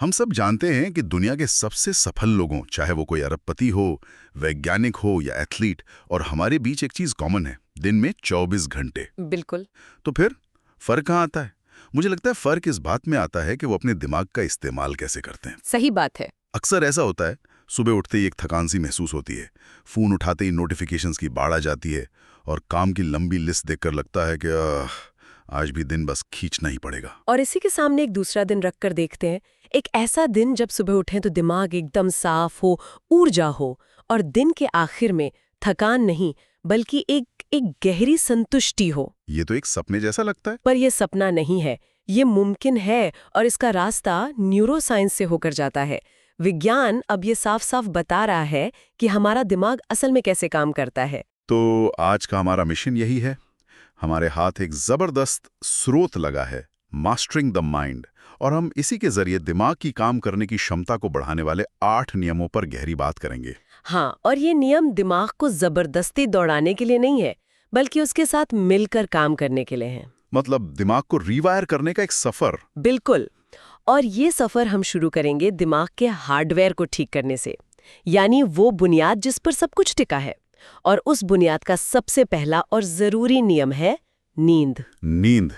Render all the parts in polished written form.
हम सब जानते हैं कि दुनिया के सबसे सफल लोगों, चाहे वो कोई अरबपति हो, वैज्ञानिक हो या एथलीट, और हमारे बीच एक चीज कॉमन है, दिन में 24 घंटे। बिल्कुल। तो फिर फर्क कहाँ आता है? मुझे लगता है फर्क इस बात में आता है कि वो अपने दिमाग का इस्तेमाल कैसे करते हैं। सही बात है। अक्सर ऐसा होता है, सुबह उठते ही एक थकान सी महसूस होती है, फोन उठाते ही नोटिफिकेशंस की बाढ़ आ जाती है और काम की लंबी लिस्ट देखकर लगता है कि आज भी दिन बस खींचना ही पड़ेगा। और इसी के सामने एक दूसरा दिन रख कर देखते हैं, एक ऐसा दिन जब सुबह उठें तो दिमाग एकदम साफ हो, ऊर्जा हो, और दिन के आखिर में थकान नहीं बल्कि एक गहरी संतुष्टि हो। ये तो एक सपने जैसा लगता है। पर यह सपना नहीं है, ये मुमकिन है, और इसका रास्ता न्यूरोसाइंस से होकर जाता है। विज्ञान अब ये साफ साफ बता रहा है कि हमारा दिमाग असल में कैसे काम करता है। तो आज का हमारा मिशन यही है। हमारे हाथ एक जबरदस्त स्रोत लगा है, मास्टरिंग द माइंड, और हम इसी के जरिए दिमाग की काम करने की क्षमता को बढ़ाने वाले 8 नियमों पर गहरी बात करेंगे। हाँ, और ये नियम दिमाग को जबरदस्ती दौड़ाने के लिए नहीं है, बल्कि उसके साथ मिलकर काम करने के लिए है। मतलब दिमाग को रीवायर करने का एक सफर। बिल्कुल। और ये सफर हम शुरू करेंगे दिमाग के हार्डवेयर को ठीक करने से, यानी वो बुनियाद जिस पर सब कुछ टिका है। और उस बुनियाद का सबसे पहला और जरूरी नियम है नींद। नींद।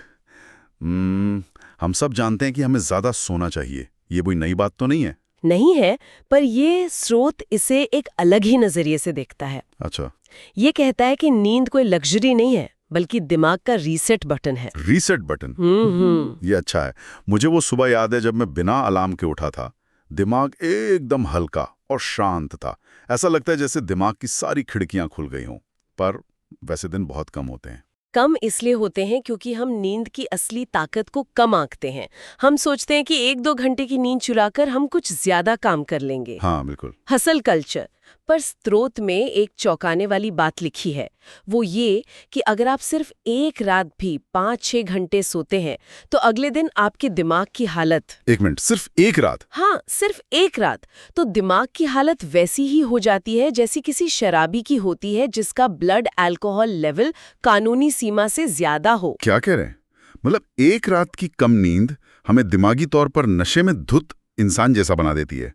हम सब जानते हैं कि हमें ज्यादा सोना चाहिए। ये कोई नई बात तो नहीं है। नहीं है, पर ये स्रोत इसे एक अलग ही नजरिए से देखता है। अच्छा। ये कहता है कि नींद कोई लग्जरी नहीं है, बल्कि दिमाग का रीसेट बटन है। Reset button. ये अच्छा है। मुझे वो सुबह याद है जब मैं बिना अलार्म के उठा था। दिमाग एकदम हल्का और शांत था। ऐसा लगता है जैसे दिमाग की सारी खिड़कियां खुल गई हों। पर वैसे दिन बहुत कम होते हैं। कम इसलिए होते हैं क्योंकि हम नींद की असली ताकत को कम आंकते हैं। हम सोचते हैं कि 1-2 घंटे की नींद चुराकर हम कुछ ज्यादा काम कर लेंगे। हाँ, बिल्कुल। Hustle culture. पर स्रोत में एक चौंकाने वाली बात लिखी है, वो ये कि अगर आप सिर्फ एक रात भी 5-6 घंटे सोते हैं तो अगले दिन आपके दिमाग की हालत। एक मिनट, सिर्फ एक रात? हाँ, सिर्फ एक रात तो दिमाग की हालत वैसी ही हो जाती है जैसी किसी शराबी की होती है जिसका ब्लड अल्कोहल लेवल कानूनी सीमा से ज्यादा हो। क्या कह रहे हैं? मतलब एक रात की कम नींद हमें दिमागी तौर पर नशे में धुत इंसान जैसा बना देती है।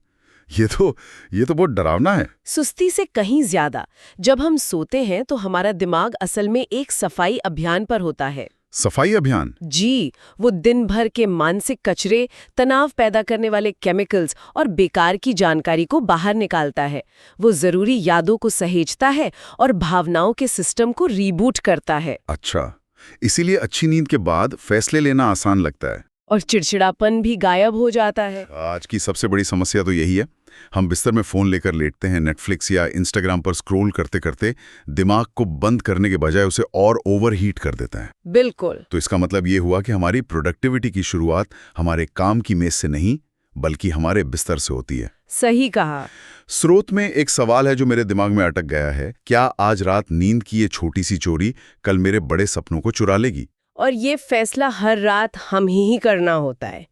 ये तो बहुत डरावना है। सुस्ती से कहीं ज्यादा। जब हम सोते हैं तो हमारा दिमाग असल में एक सफाई अभियान पर होता है। सफाई अभियान? जी, वो दिन भर के मानसिक कचरे, तनाव पैदा करने वाले केमिकल्स और बेकार की जानकारी को बाहर निकालता है। वो जरूरी यादों को सहेजता है और भावनाओं के सिस्टम को रीबूट करता है। अच्छा, इसीलिए अच्छी नींद के बाद फैसले लेना आसान लगता है और चिड़चिड़ापन भी गायब हो जाता है। आज की सबसे बड़ी समस्या तो यही है। हम बिस्तर में फोन लेकर लेटते हैं, नेटफ्लिक्स या इंस्टाग्राम पर स्क्रॉल करते करते दिमाग को बंद करने के बजाय उसे और ओवरहीट कर देते हैं। बिल्कुल। तो इसका मतलब ये हुआ कि हमारी प्रोडक्टिविटी की शुरुआत हमारे काम की मेज से नहीं बल्कि हमारे बिस्तर से होती है। सही कहा। स्रोत में एक सवाल है जो मेरे दिमाग में अटक गया है। क्या आज रात नींद की ये छोटी सी चोरी कल मेरे बड़े सपनों को चुरा लेगी? और ये फैसला हर रात हम ही करना होता है।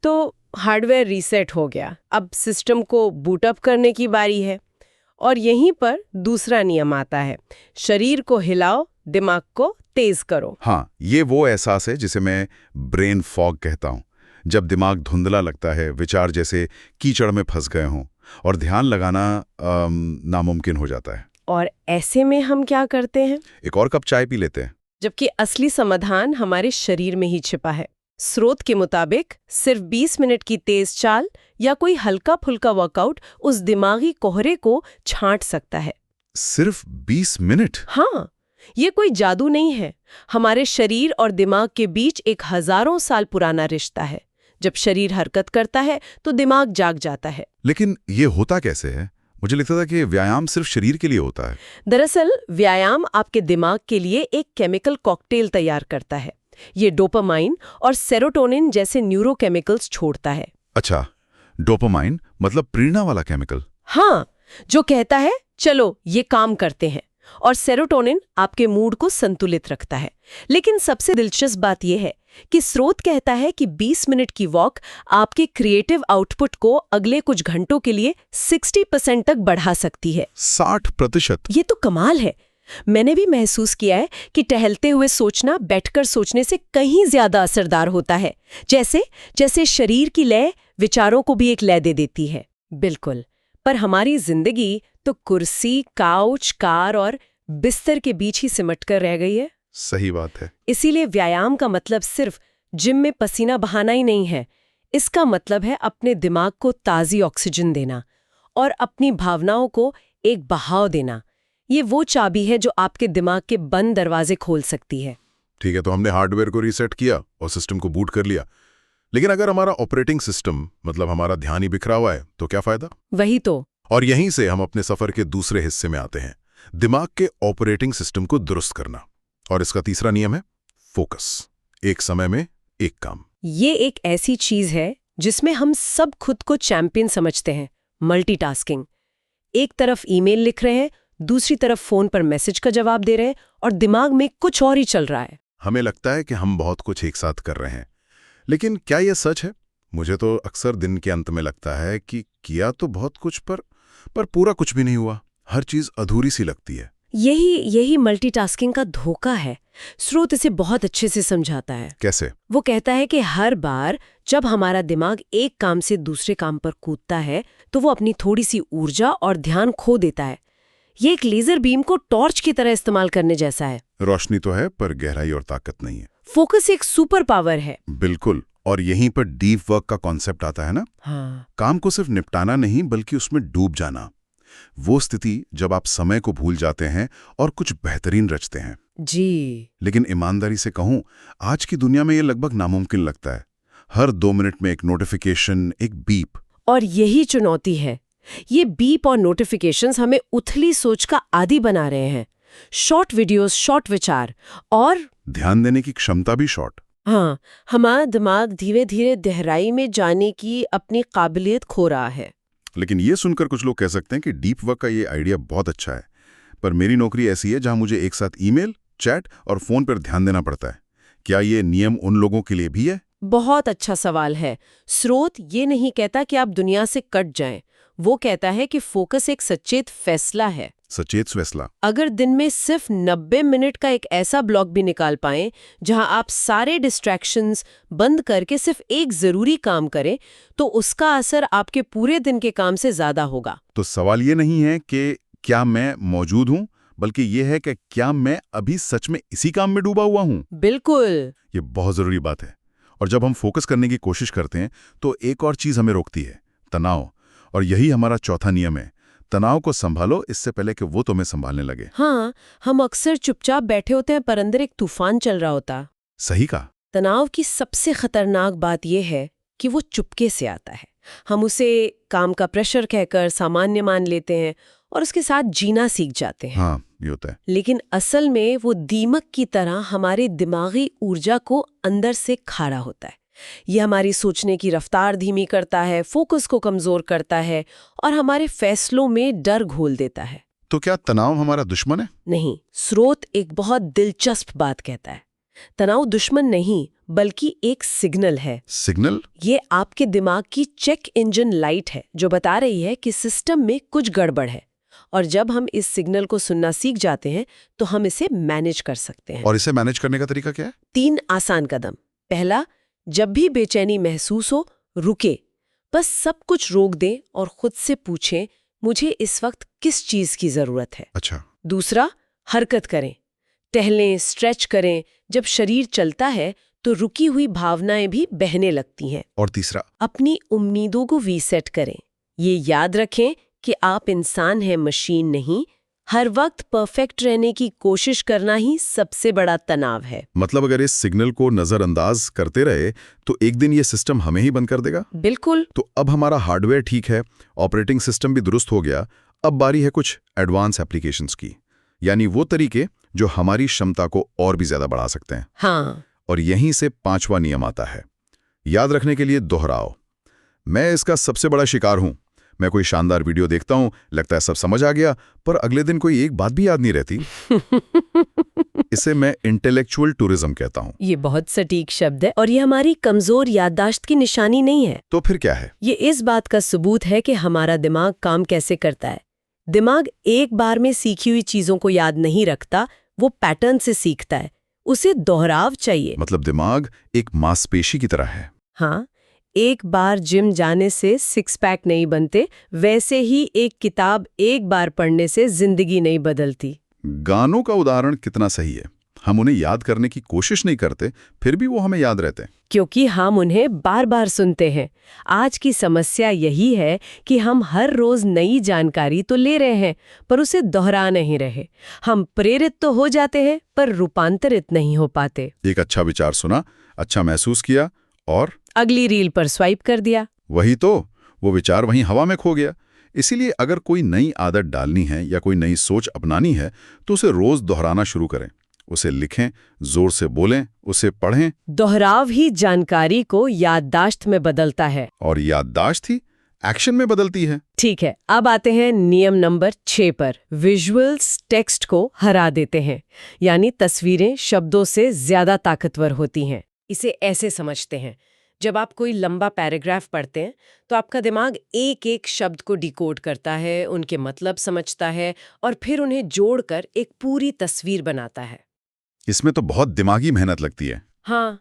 तो हार्डवेयर रीसेट हो गया, अब सिस्टम को बूटअप करने की बारी है। और यहीं पर दूसरा नियम आता है, शरीर को हिलाओ, दिमाग को तेज करो। हाँ, ये वो एहसास है जिसे मैं ब्रेन फॉग कहता हूँ। जब दिमाग धुंधला लगता है, विचार जैसे कीचड़ में फंस गए हों और ध्यान लगाना नामुमकिन हो जाता है। और ऐसे में हम क्या करते हैं? एक और कप चाय पी लेते हैं। जबकि असली समाधान हमारे शरीर में ही छिपा है। स्रोत के मुताबिक सिर्फ 20 मिनट की तेज चाल या कोई हल्का फुल्का वर्कआउट उस दिमागी कोहरे को छांट सकता है। सिर्फ 20 मिनट? हाँ, ये कोई जादू नहीं है। हमारे शरीर और दिमाग के बीच एक हजारों साल पुराना रिश्ता है। जब शरीर हरकत करता है तो दिमाग जाग जाता है। लेकिन ये होता कैसे है? मुझे लगता था कि व्यायाम सिर्फ शरीर के लिए होता है। दरअसल व्यायाम आपके दिमाग के लिए एक केमिकल कॉकटेल तैयार करता है। ये डोपामाइन और सेरोटोनिन जैसे न्यूरोकेमिकल्स छोड़ता है। अच्छा, डोपामाइन मतलब प्रेरणा वाला केमिकल? हाँ, जो कहता है चलो ये काम करते हैं। और सेरोटोनिन आपके मूड को संतुलित रखता है। लेकिन सबसे दिलचस्प बात यह है कि स्रोत कहता है कि 20 मिनट की वॉक आपके क्रिएटिव आउटपुट को अगले कुछ घंटों के लिए 60% तक बढ़ा सकती है। 60%? ये तो कमाल है। मैंने भी महसूस किया है कि टहलते हुए सोचना बैठकर सोचने से कहीं ज्यादा असरदार होता है। जैसे शरीर की लय विचारों को भी एक लय दे देती है। बिल्कुल। पर हमारी जिंदगी तो कुर्सी, काउच, कार और बिस्तर के बीच ही सिमट कर रह गई है। सही बात है। इसीलिए व्यायाम का मतलब सिर्फ जिम में पसीना बहाना ही नहीं है। इसका मतलब है अपने दिमाग को ताज़ी ऑक्सीजन देना और अपनी भावनाओं को एक बहाव देना। ये वो चाबी है जो आपके दिमाग के बंद दरवाजे खोल सकती है। ठीक है, तो हमने हार्डवेयर को रीसेट किया और सिस्टम को बूट कर लिया, लेकिन अगर हमारा ऑपरेटिंग सिस्टम मतलब हमारा ध्यान ही बिखरा हुआ है तो क्या फायदा? वही तो। और यहीं से हम अपने सफर के दूसरे हिस्से में आते हैं, दिमाग के ऑपरेटिंग सिस्टम को दुरुस्त करना। और इसका तीसरा नियम है फोकस, एक समय में एक काम। ये एक ऐसी चीज है जिसमें हम सब खुद को चैंपियन समझते हैं। मल्टीटास्किंग। एक तरफ ईमेल लिख रहे हैं, दूसरी तरफ फोन पर मैसेज का जवाब दे रहे हैं और दिमाग में कुछ और ही चल रहा है। हमें लगता है कि हम बहुत कुछ एक साथ कर रहे हैं, लेकिन क्या यह सच है? मुझे तो अक्सर दिन के अंत में लगता है कि किया तो बहुत कुछ पर पूरा कुछ भी नहीं हुआ। हर चीज अधूरी सी लगती है। यही मल्टीटास्किंग का धोखा है। स्रोत इसे बहुत अच्छे से समझाता है। कैसे? वो कहता है कि हर बार जब हमारा दिमाग एक काम से दूसरे काम पर कूदता है तो वो अपनी थोड़ी सी ऊर्जा और ध्यान खो देता है। ये एक लेजर बीम को टॉर्च की तरह इस्तेमाल करने जैसा है। रोशनी तो है पर गहराई और ताकत नहीं है। फोकस एक सुपर पावर है। बिल्कुल। और यहीं पर डीप वर्क का कॉन्सेप्ट आता है ना। हाँ। काम को सिर्फ निपटाना नहीं बल्कि उसमें डूब जाना। वो स्थिति जब आप समय को भूल जाते हैं और कुछ बेहतरीन रचते हैं। जी। लेकिन ईमानदारी से कहूं, आज की दुनिया में ये लगभग नामुमकिन लगता है। हर 2 मिनट में एक नोटिफिकेशन, एक बीप। और यही चुनौती है। ये बीप और नोटिफिकेशंस हमें उथली सोच का आदी बना रहे हैं। शॉर्ट वीडियोस, शॉर्ट विचार और ध्यान देने की क्षमता भी शॉर्ट। हाँ, हमारा दिमाग धीरे धीरे गहराई में जाने की अपनी काबिलियत खो रहा है। लेकिन ये सुनकर कुछ लोग कह सकते हैं कि डीप वर्क का ये आइडिया बहुत अच्छा है, पर मेरी नौकरी ऐसी है जहां मुझे एक साथ ईमेल, चैट और फोन पर ध्यान देना पड़ता है। क्या ये नियम उन लोगों के लिए भी है? बहुत अच्छा सवाल है। स्रोत ये नहीं कहता कि आप दुनिया से कट जाएं। वो कहता है कि फोकस एक सचेत फैसला है। सचेत फैसला। अगर दिन में सिर्फ 90 मिनट का एक ऐसा ब्लॉक भी निकाल पाएं जहां आप सारे डिस्ट्रैक्शंस बंद करके सिर्फ एक जरूरी काम करें, तो उसका असर आपके पूरे दिन के काम से ज्यादा होगा। तो सवाल ये नहीं है कि क्या मैं मौजूद हूं, बल्कि ये है कि क्या मैं अभी सच में इसी काम में डूबा हुआ हूं। बिल्कुल। ये बहुत जरूरी बात है। और जब हम फोकस करने की कोशिश करते हैं तो एक और चीज हमें रोकती है, तनाव। और यही हमारा चौथा नियम है, तनाव को संभालो इससे पहले कि वो तुम्हें संभालने लगे। हाँ, हम अक्सर चुपचाप बैठे होते हैं पर अंदर एक तूफान चल रहा होता। सही कहा। तनाव की सबसे खतरनाक बात यह है कि वो चुपके से आता है। हम उसे काम का प्रेशर कहकर सामान्य मान लेते हैं और उसके साथ जीना सीख जाते हैं। हाँ, ये होता है। लेकिन असल में वो दीमक की तरह हमारी दिमागी ऊर्जा को अंदर से खा रहा होता है। ये हमारी सोचने की रफ्तार धीमी करता है, फोकस को कमजोर करता है और हमारे फैसलों में डर घोल देता है। तो क्या तनाव हमारा दुश्मन है? नहीं, स्रोत एक बहुत दिलचस्प बात कहता है। तनाव दुश्मन नहीं बल्कि एक सिग्नल है। सिग्नल? ये आपके दिमाग की चेक इंजन लाइट है जो बता रही है कि सिस्टम में कुछ गड़बड़ है। और जब हम इस सिग्नल को सुनना सीख जाते हैं तो हम इसे मैनेज कर सकते हैं। और इसे मैनेज करने का तरीका क्या है? 3 आसान कदम। पहला, जब भी बेचैनी महसूस हो, रुके, बस सब कुछ रोक दें और खुद से पूछें, मुझे इस वक्त किस चीज की जरूरत है। अच्छा। दूसरा, हरकत करें, टहलें, स्ट्रेच करें। जब शरीर चलता है तो रुकी हुई भावनाएं भी बहने लगती हैं। और तीसरा, अपनी उम्मीदों को रीसेट करें। ये याद रखें कि आप इंसान हैं, मशीन नहीं। हर वक्त परफेक्ट रहने की कोशिश करना ही सबसे बड़ा तनाव है। मतलब अगर इस सिग्नल को नजरअंदाज करते रहे तो एक दिन ये सिस्टम हमें ही बंद कर देगा। बिल्कुल। तो अब हमारा हार्डवेयर ठीक है, ऑपरेटिंग सिस्टम भी दुरुस्त हो गया। अब बारी है कुछ एडवांस एप्लीकेशंस की, यानी वो तरीके जो हमारी क्षमता को और भी ज्यादा बढ़ा सकते हैं। हाँ। और यहीं से 5वां नियम आता है, याद रखने के लिए दोहराओ। मैं इसका सबसे बड़ा शिकार हूं। मैं कोई शानदार वीडियो देखता हूं, लगता है सब समझ आ गया, पर अगले दिन कोई एक बात भी याद नहीं रहती। इसे मैं इंटेलेक्चुअल टूरिज्म कहता हूं। ये बहुत सटीक शब्द है और ये हमारी कमजोर याददाश्त की निशानी नहीं है। तो फिर क्या है? ये इस बात का सबूत है कि हमारा दिमाग काम कैसे करता है। दिमाग एक बार में सीखी हुई चीजों को याद नहीं रखता, वो पैटर्न से सीखता है। उसे दोहराव चाहिए। मतलब दिमाग एक मांसपेशी की तरह है। हाँ, एक बार जिम जाने से सिक्स पैक नहीं बनते, वैसे ही एक किताब एक बार पढ़ने से जिंदगी नहीं बदलती। गानों का उदाहरण कितना सही है। हम उन्हें याद करने की कोशिश नहीं करते, फिर भी वो हमें याद रहते हैं। क्योंकि हम उन्हें बार बार सुनते हैं। आज की समस्या यही है कि हम हर रोज नई जानकारी तो ले रहे हैं, पर उसे दोहरा नहीं रहे। हम प्रेरित तो हो जाते हैं, पर रूपांतरित नहीं हो पाते। एक अच्छा विचार सुना, अच्छा महसूस किया और अगली रील पर स्वाइप कर दिया। वही तो, वो विचार वहीं हवा में खो गया। इसीलिए अगर कोई नई आदत डालनी है या कोई नई सोच अपनानी है तो उसे रोज दोहराना शुरू करें। उसे लिखें, जोर से बोलें, उसे पढ़ें। दोहराव ही जानकारी को याददाश्त में बदलता है और याददाश्त ही एक्शन में बदलती है। ठीक है, अब आते हैं नियम नंबर 6 पर। विजुअल्स टेक्स्ट को हरा देते हैं, यानी तस्वीरें शब्दों से ज्यादा ताकतवर होती हैं। इसे ऐसे समझते हैं, जब आप कोई लंबा पैराग्राफ पढ़ते हैं तो आपका दिमाग एक एक शब्द को डिकोड करता है, उनके मतलब समझता है और फिर उन्हें जोड़कर एक पूरी तस्वीर बनाता है। इसमें तो बहुत दिमागी मेहनत लगती है। हाँ,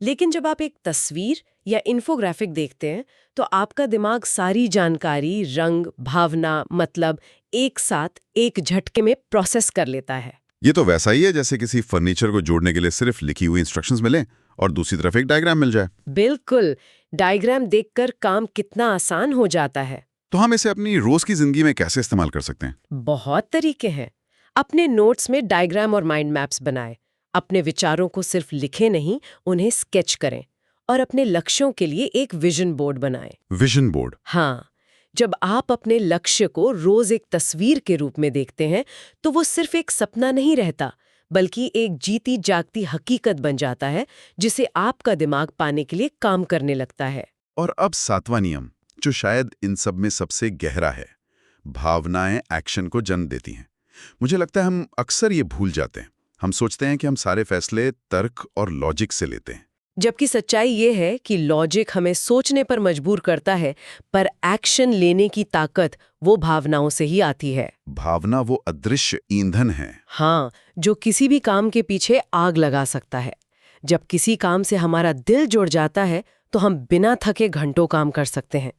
लेकिन जब आप एक तस्वीर या इन्फोग्राफिक देखते हैं तो आपका दिमाग सारी जानकारी, रंग, भावना, मतलब एक साथ एक झटके में प्रोसेस कर लेता है। ये तो वैसा ही है जैसे किसी फर्नीचर को जोड़ने के लिए सिर्फ लिखी हुई इंस्ट्रक्शंस मिलें और दूसरी तरफ एक डायग्राम मिल जाए। बिल्कुल, डायग्राम देखकर काम कितना आसान हो जाता है। तो हम इसे अपनी रोज की जिंदगी में कैसे इस्तेमाल कर सकते हैं? बहुत तरीके हैं। अपने नोट्स में डायग्राम और माइंड मैप्स बनाएं। अपने विचारों को सिर्फ लिखें नहीं, उन्हें स्केच करें। और अपने लक्ष्यों के लिए एक विजन बोर्ड बनाएं। Vision board? हाँ, जब आप अपने लक्ष्य को रोज एक तस्वीर के रूप में देखते हैं तो वो सिर्फ एक सपना नहीं रहता, बल्कि एक जीती जागती हकीकत बन जाता है जिसे आपका दिमाग पाने के लिए काम करने लगता है। और अब 7वां नियम, जो शायद इन सब में सबसे गहरा है। भावनाएं एक्शन को जन्म देती हैं। मुझे लगता है हम अक्सर ये भूल जाते हैं। हम सोचते हैं कि हम सारे फैसले तर्क और लॉजिक से लेते हैं, जबकि सच्चाई ये है कि लॉजिक हमें सोचने पर मजबूर करता है, पर एक्शन लेने की ताकत वो भावनाओं से ही आती है। भावना वो अदृश्य ईंधन है। हाँ, जो किसी भी काम के पीछे आग लगा सकता है। जब किसी काम से हमारा दिल जुड़ जाता है तो हम बिना थके घंटों काम कर सकते हैं,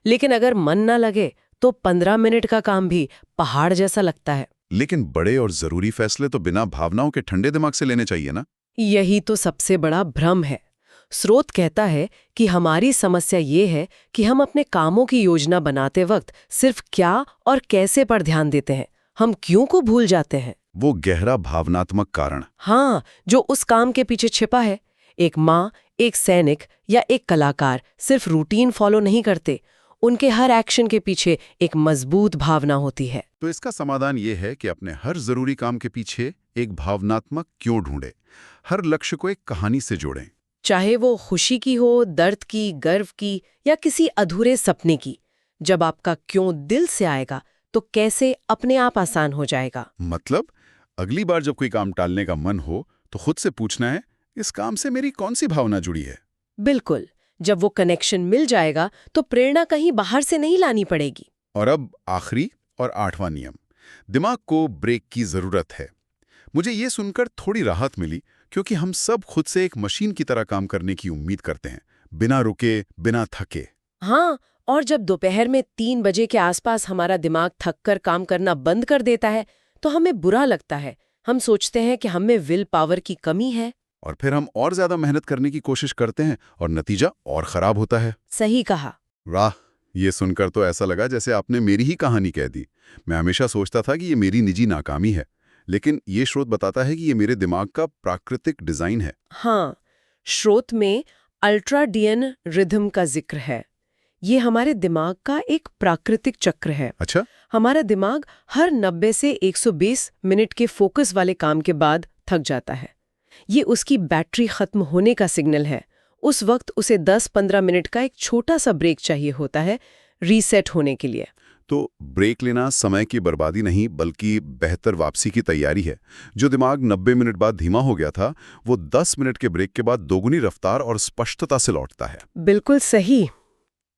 लेकिन अगर मन ना लगे तो 15 मिनट का काम भी पहाड़ जैसा लगता है। लेकिन बड़े और जरूरी फैसले तो बिना भावनाओं के ठंडे दिमाग से लेने चाहिए ना? यही तो सबसे बड़ा भ्रम है। स्रोत कहता है कि हमारी समस्या ये है कि हम अपने कामों की योजना बनाते वक्त सिर्फ क्या और कैसे पर ध्यान देते हैं, हम क्यों को भूल जाते हैं। वो गहरा भावनात्मक कारण। हाँ, जो उस काम के पीछे छिपा है। एक माँ, एक सैनिक या एक कलाकार सिर्फ रूटीन फॉलो नहीं करते, उनके हर एक्शन के पीछे एक मजबूत भावना होती है। तो इसका समाधान ये है कि अपने हर जरूरी काम के पीछे एक भावनात्मक क्यों ढूंढे। हर लक्ष्य को एक कहानी से जोड़ें, चाहे वो खुशी की हो, दर्द की, गर्व की या किसी अधूरे सपने की। जब आपका क्यों दिल से आएगा तो कैसे अपने आप आसान हो जाएगा। मतलब अगली बार जब कोई काम टालने का मन हो तो खुद से पूछना है, इस काम से मेरी कौन सी भावना जुड़ी है। बिल्कुल, जब वो कनेक्शन मिल जाएगा तो प्रेरणा कहीं बाहर से नहीं लानी पड़ेगी। और अब आखिरी और 8वां नियम, दिमाग को ब्रेक की जरूरत है। मुझे ये सुनकर थोड़ी राहत मिली, क्योंकि हम सब खुद से एक मशीन की तरह काम करने की उम्मीद करते हैं, बिना रुके, बिना थके। हाँ, और जब दोपहर में 3 बजे के आसपास हमारा दिमाग थक कर काम करना बंद कर देता है तो हमें बुरा लगता है। हम सोचते हैं कि हमें विल पावर की कमी है, और फिर हम और ज्यादा मेहनत करने की कोशिश करते हैं और नतीजा और खराब होता है। सही कहा। वाह, ये सुनकर तो ऐसा लगा जैसे आपने मेरी ही कहानी कह दी। मैं हमेशा सोचता था कि ये मेरी निजी नाकामी है, लेकिन ये स्रोत बताता है कि ये मेरे दिमाग का प्राकृतिक डिजाइन है। हाँ, स्रोत में अल्ट्राडियन रिदम का जिक्र है। ये हमारे दिमाग का एक प्राकृतिक चक्र है। अच्छा? हमारा दिमाग हर 90 से 120 मिनट के फोकस वाले काम के बाद थक जाता है। ये उसकी बैटरी खत्म होने का सिग्नल है। उस वक्त उसे 10-15 मिनट का एक छोटा सा ब्रेक चाहिए होता है, रीसेट होने के लिए। तो ब्रेक लेना समय की बर्बादी नहीं, बल्कि बेहतर वापसी की तैयारी है। जो दिमाग 90 मिनट बाद धीमा हो गया था, वो 10 मिनट के ब्रेक के बाद दोगुनी रफ्तार और स्पष्टता से लौटता है। बिल्कुल सही।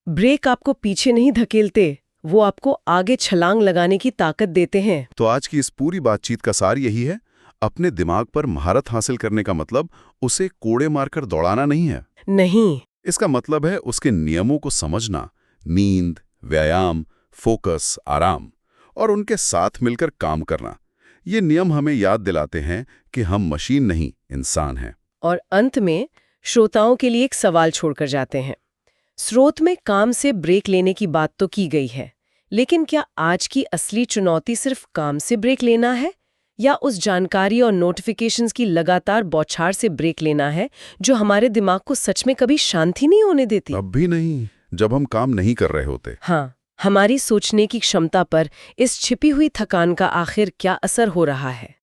ब्रेक आपको पीछे नहीं धकेलते, वो आपको आगे छलांग लगाने की ताकत देते हैं। तो आज की इस पूरी बातचीत का सार यही है, अपने दिमाग पर महारत हासिल करने का मतलब उसे कोड़े मारकर दौड़ाना नहीं है। नहीं, इसका मतलब है उसके नियमों को समझना, नींद, व्यायाम, फोकस, आराम और उनके साथ मिलकर काम करना। ये नियम हमें याद दिलाते हैं कि हम मशीन नहीं, इंसान हैं। और अंत में श्रोताओं के लिए एक सवाल छोड़कर जाते हैं। स्रोत में काम से ब्रेक लेने की बात तो की गई है, लेकिन क्या आज की असली चुनौती सिर्फ काम से ब्रेक लेना है, या उस जानकारी और नोटिफिकेशंस की लगातार बौछार से ब्रेक लेना है जो हमारे दिमाग को सच में कभी शांति नहीं होने देती? अब भी नहीं, जब हम काम नहीं कर रहे होते। हाँ, हमारी सोचने की क्षमता पर इस छिपी हुई थकान का आखिर क्या असर हो रहा है?